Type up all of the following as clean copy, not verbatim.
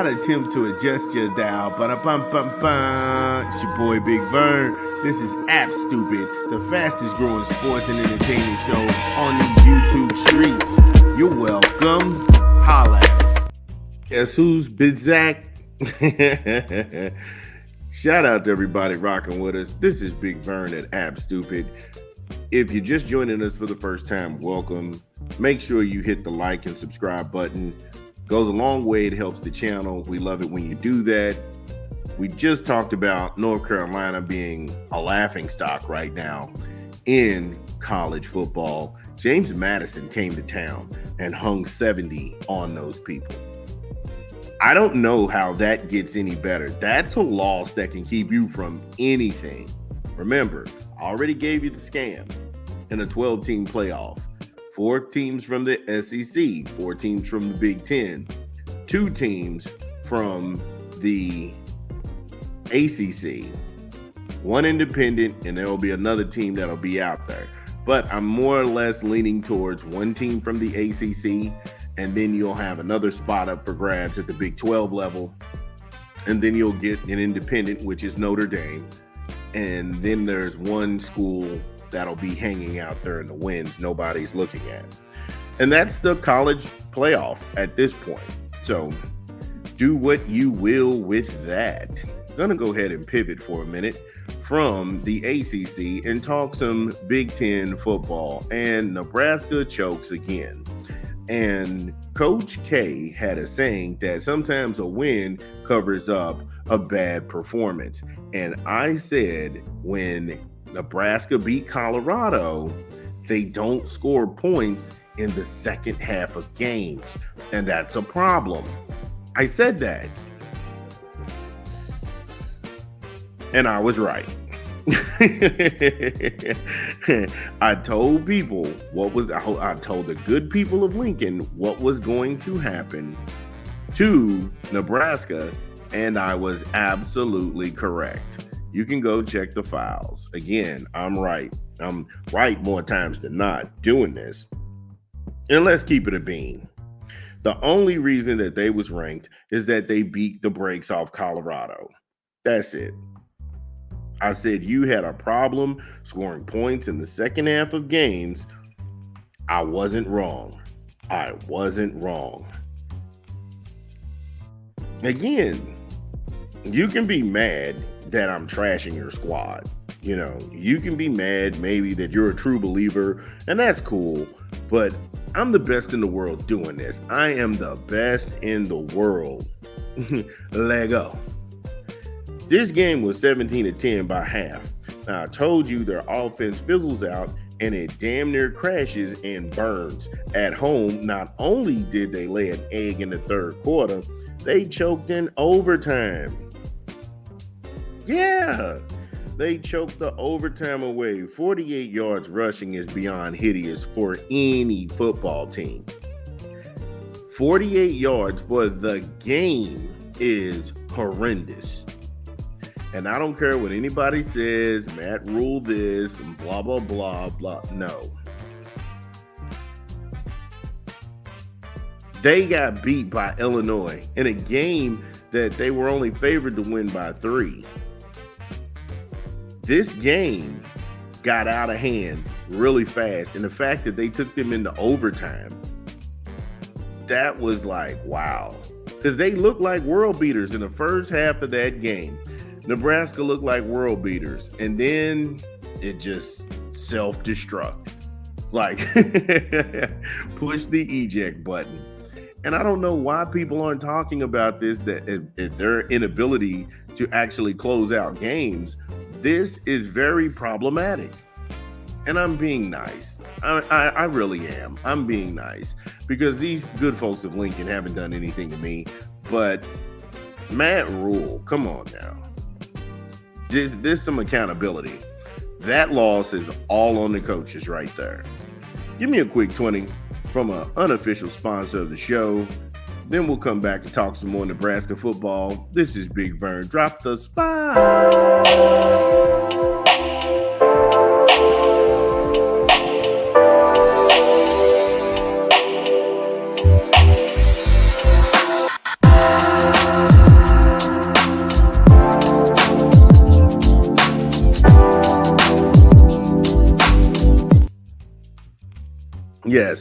not attempt to adjust your dial. Ba-da-bum-bum-bum. It's your boy Big Vern. This is App Stupid, the fastest growing sports and entertainment show on these YouTube streets. You're welcome. Holla at us. Guess who's Bizak? Shout out to everybody rocking with us. This is Big Vern at App Stupid. If you're just joining us for the first time, welcome. Make sure you hit the like and subscribe button. Goes a long way. It helps the channel. We love it when you do that. We just talked about North Carolina being a laughingstock right now in college football. James Madison came to town and hung 70 on those people. I don't know how that gets any better. That's a loss that can keep you from anything. Remember, I already gave you the scam in a 12-team playoff. 4 teams from the SEC, 4 teams from the Big Ten, 2 teams from the ACC, 1 independent, and there will be another team that'll be out there. But I'm more or less leaning towards 1 team from the ACC, and then you'll have another spot up for grabs at the Big 12 level, and then you'll get an independent, which is Notre Dame, and then there's 1 school that'll be hanging out there in the wins nobody's looking at. And that's the college playoff at this point. So do what you will with that. I'm going to go ahead and pivot for a minute from the ACC and talk some Big Ten football. And Nebraska chokes again. And Coach K had a saying that sometimes a win covers up a bad performance. And I said when Nebraska beat Colorado, they don't score points in the second half of games, and that's a problem. I said that, and I was right. I told people I told the good people of Lincoln what was going to happen to Nebraska, and I was absolutely correct. You can go check the files. Again, I'm right. I'm right more times than not doing this. And let's keep it a bean. The only reason that they was ranked is that they beat the brakes off Colorado. That's it. I said you had a problem scoring points in the second half of games. I wasn't wrong. I wasn't wrong. Again, you can be mad that I'm trashing your squad. You know, you can be mad maybe that you're a true believer, and that's cool, but I'm the best in the world doing this. I am the best in the world. Lego. This game was 17-10 by half. Now, I told you their offense fizzles out and it damn near crashes and burns. At home, not only did they lay an egg in the third quarter, they choked in overtime. Yeah, they choked the overtime away. 48 yards rushing is beyond hideous for any football team. 48 yards for the game is horrendous. And I don't care what anybody says, Matt Rule this, and blah, blah, blah, blah. No. They got beat by Illinois in a game that they were only favored to win by 3. This game got out of hand really fast. And the fact that they took them into overtime, that was like, wow. Because they looked like world beaters in the first half of that game. Nebraska looked like world beaters. And then it just self-destruct. Like, push the eject button. And I don't know why people aren't talking about this, that their inability to actually close out games. This is very problematic. And I'm being nice. I really am. I'm being nice. Because these good folks of Lincoln haven't done anything to me. But Matt Rule, come on now. There's some accountability. That loss is all on the coaches right there. Give me a quick 20 from an unofficial sponsor of the show. Then we'll come back to talk some more Nebraska football. This is Big Vern. Drop the spot.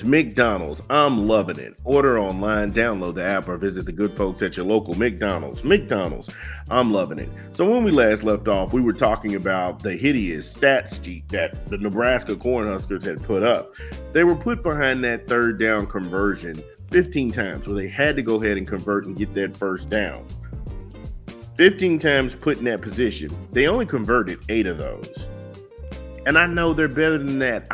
Yes, McDonald's. I'm loving it. Order online, download the app, or visit the good folks at your local McDonald's. McDonald's. I'm loving it. So when we last left off, we were talking about the hideous stats sheet that the Nebraska Cornhuskers had put up. They were put behind that third down conversion 15 times where they had to go ahead and convert and get that first down. 15 times put in that position. They only converted 8 of those. And I know they're better than that.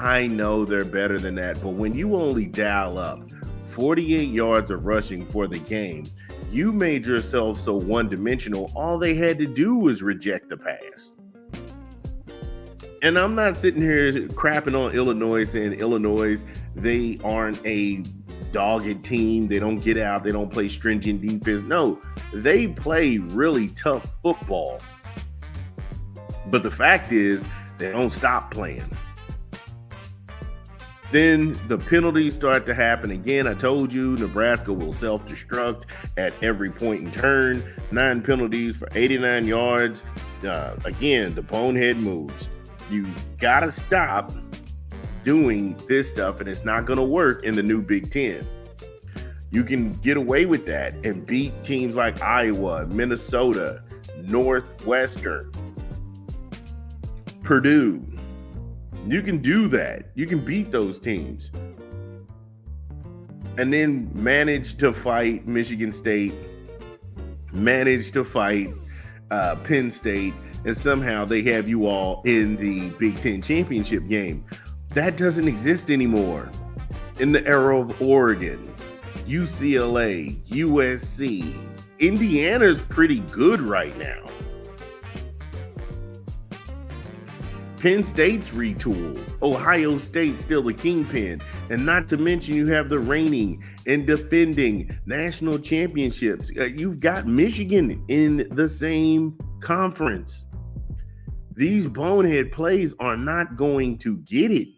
But when you only dial up 48 yards of rushing for the game, you made yourself so one-dimensional. All they had to do was reject the pass. And I'm not sitting here crapping on Illinois, saying Illinois, they aren't a dogged team. They don't get out. They don't play stringent defense. No, they play really tough football. But the fact is, they don't stop playing. Then the penalties start to happen again. I told you Nebraska will self-destruct at every point in turn. 9 penalties for 89 yards. Again, the bonehead moves. You gotta stop doing this stuff, and it's not gonna work in the new Big Ten. You can get away with that and beat teams like Iowa, Minnesota, Northwestern, Purdue. You can do that. You can beat those teams. And then manage to fight Michigan State, manage to fight Penn State, and somehow they have you all in the Big Ten championship game. That doesn't exist anymore. In the era of Oregon, UCLA, USC, Indiana's pretty good right now. Penn State's retooled. Ohio State's still the kingpin. And not to mention you have the reigning and defending national championships. You've got Michigan in the same conference. These bonehead plays are not going to get it.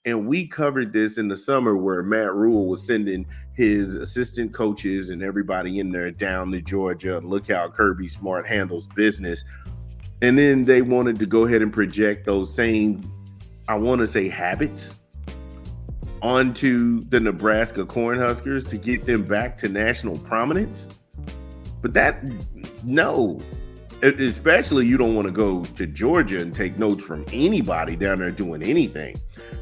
And we covered this in the summer where Matt Rule was sending his assistant coaches and everybody in there down to Georgia. And look how Kirby Smart handles business. And then they wanted to go ahead and project those same, I want to say, habits onto the Nebraska Cornhuskers to get them back to national prominence. But no. Especially you don't want to go to Georgia and take notes from anybody down there doing anything.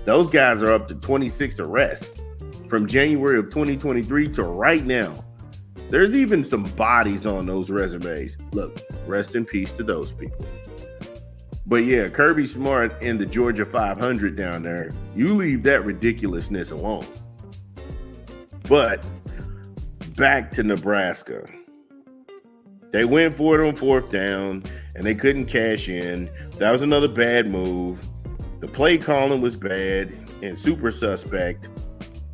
Those guys are up to 26 arrests from January of 2023 to right now. There's even some bodies on those resumes. Look, rest in peace to those people. But yeah, Kirby Smart and the Georgia 500 down there, you leave that ridiculousness alone. But back to Nebraska. They went for it on 4th down, and they couldn't cash in. That was another bad move. The play calling was bad and super suspect.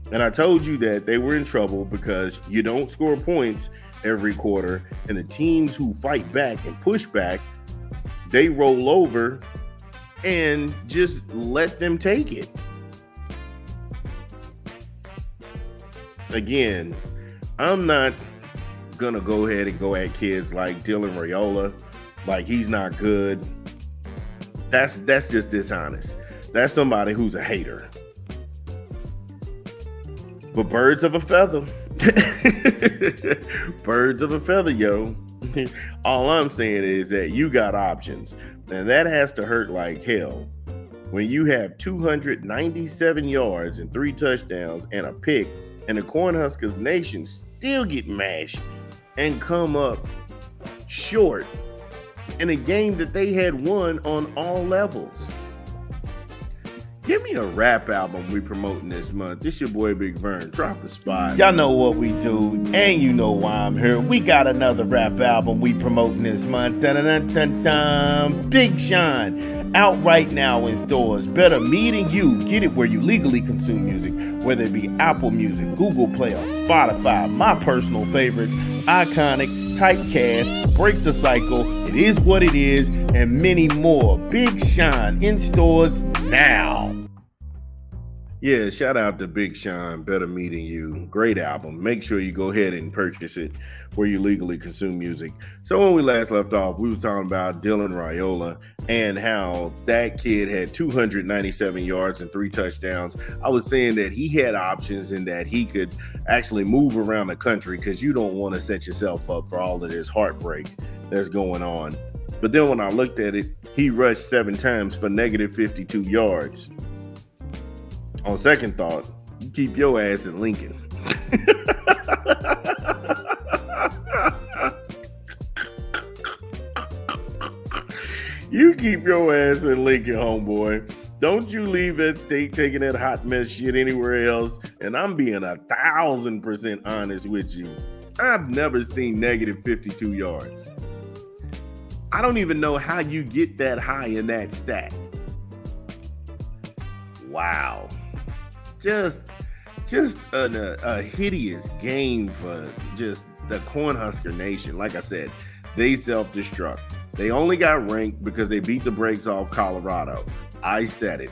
And I told you that they were in trouble because you don't score points every quarter, and the teams who fight back and push back, they roll over and just let them take it. Again, I'm not going to go ahead and go at kids like Dylan Raiola, like he's not good. That's just dishonest. That's somebody who's a hater. But birds of a feather. Birds of a feather, yo. All I'm saying is that you got options. And that has to hurt like hell. When you have 297 yards and 3 touchdowns and a pick, and the Cornhuskers Nation still get mashed and come up short in a game that they had won on all levels. Give me a rap album we promoting this month. This your boy Big Vern. Drop the spot. Y'all know what we do, and you know why I'm here. We got another rap album we promoting this month. Dun-dun-dun-dun-dun. Big Sean, out right now in stores. Better Me Than You. Get it where you legally consume music, whether it be Apple Music, Google Play, or Spotify. My personal favorites, Iconic, Typecast, Break the Cycle, It Is What It Is, and many more. Big Sean in stores now. Yeah, shout out to Big Sean. Better Meeting You. Great album. Make sure you go ahead and purchase it where you legally consume music. So when we last left off, we was talking about Dylan Raiola and how that kid had 297 yards and 3 touchdowns. I was saying that he had options and that he could actually move around the country because you don't want to set yourself up for all of this heartbreak that's going on. But then when I looked at it, he rushed 7 times for negative 52 yards. On second thought, you keep your ass in Lincoln. You keep your ass in Lincoln, homeboy. Don't you leave that state taking that hot mess shit anywhere else. And I'm being 1,000% honest with you. I've never seen negative 52 yards. I don't even know how you get that high in that stat. Wow. Just a hideous game for just the Cornhusker Nation. Like I said, they self-destruct. They only got ranked because they beat the brakes off Colorado. I said it.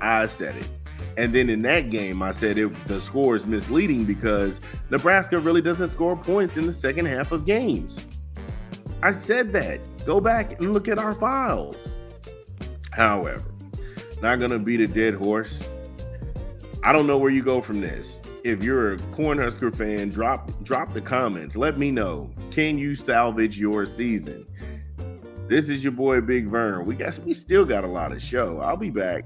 And then in that game, I said the score is misleading because Nebraska really doesn't score points in the second half of games. I said that. Go back and look at our files. However, not going to beat a dead horse. I don't know where you go from this. If you're a Cornhusker fan, drop the comments. Let me know. Can you salvage your season? This is your boy Big Vern. We still got a lot of show. I'll be back.